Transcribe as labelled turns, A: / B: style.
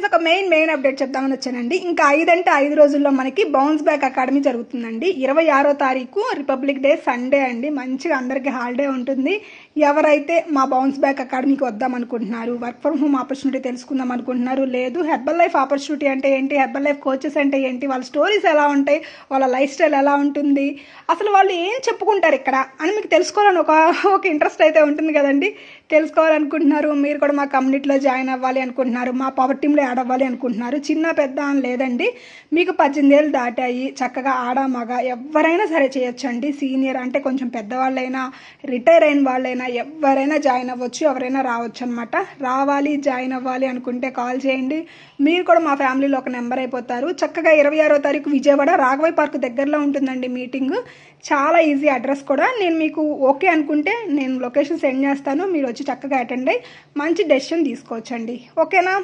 A: Friends, ఒక main update చెప్దామని వచ్చానండి. ఇంకా 5 అంటే 5 రోజుల్లో మనకి బౌన్స్ బ్యాక్ అకాడమీ జరుగుతుందండి. 26వ తారీఖు రిపబ్లిక్ డే సండే అండి. మంచిగా అందరికీ హాలిడే ఉంటుంది. ఎవరైతే మా బౌన్స్ బ్యాక్ అకాడమీకి వద్దాం అనుకుంటున్నారు, వర్క్ ఫ్రమ్ హోమ్ ఆపర్చునిటీ తెలుసుకుందాం అనుకుంటున్నారు, లేదు హెర్బల్ లైఫ్ ఆపర్చునిటీ అంటే ఏంటి, హెర్బల్ లైఫ్ కోచెస్ అంటే ఏంటి, వాళ్ళ స్టోరీస్ ఎలా ఉంటాయి, వాళ్ళ లైఫ్ స్టైల్ ఎలా ఉంటుంది, అసలు వాళ్ళు ఏం చెప్పుకుంటారు ఇక్కడ అని మీకు తెలుసుకోవాలని ఒక ఇంట్రెస్ట్ అయితే ఉంటుంది కదండి. తెలుసుకోవాలనుకుంటున్నారు, మీరు కూడా మా కమ్యూనిటీలో జాయిన్ అవ్వాలి అనుకుంటున్నారు, మా పవర్ టీంలో యాడ్ అవ్వాలి అనుకుంటున్నారు. చిన్న పెద్ద అని లేదండి. మీకు 18 ఏళ్ళు దాటాయి, చక్కగా ఆడ మగ ఎవరైనా సరే చేయొచ్చండి. సీనియర్ అంటే కొంచెం పెద్దవాళ్ళైనా, రిటైర్ అయిన వాళ్ళైనా ఎవరైనా జాయిన్ అవ్వచ్చు, ఎవరైనా రావచ్చు అనమాట. రావాలి, జాయిన్ అవ్వాలి అనుకుంటే కాల్ చేయండి. మీరు కూడా మా ఫ్యామిలీలో ఒక నెంబర్ అయిపోతారు. చక్కగా 26వ తారీఖు విజయవాడ రాఘవయ్య పార్క్ దగ్గరలో ఉంటుందండి మీటింగ్. చాలా ఈజీ, అడ్రస్ కూడా నేను మీకు ఓకే అనుకుంటే నేను లొకేషన్ సెండ్ చేస్తాను. మీరు వచ్చి చక్కగా అటెండ్ అయ్యి మంచి డెసిషన్ తీసుకోవచ్చండి. ఓకేనా?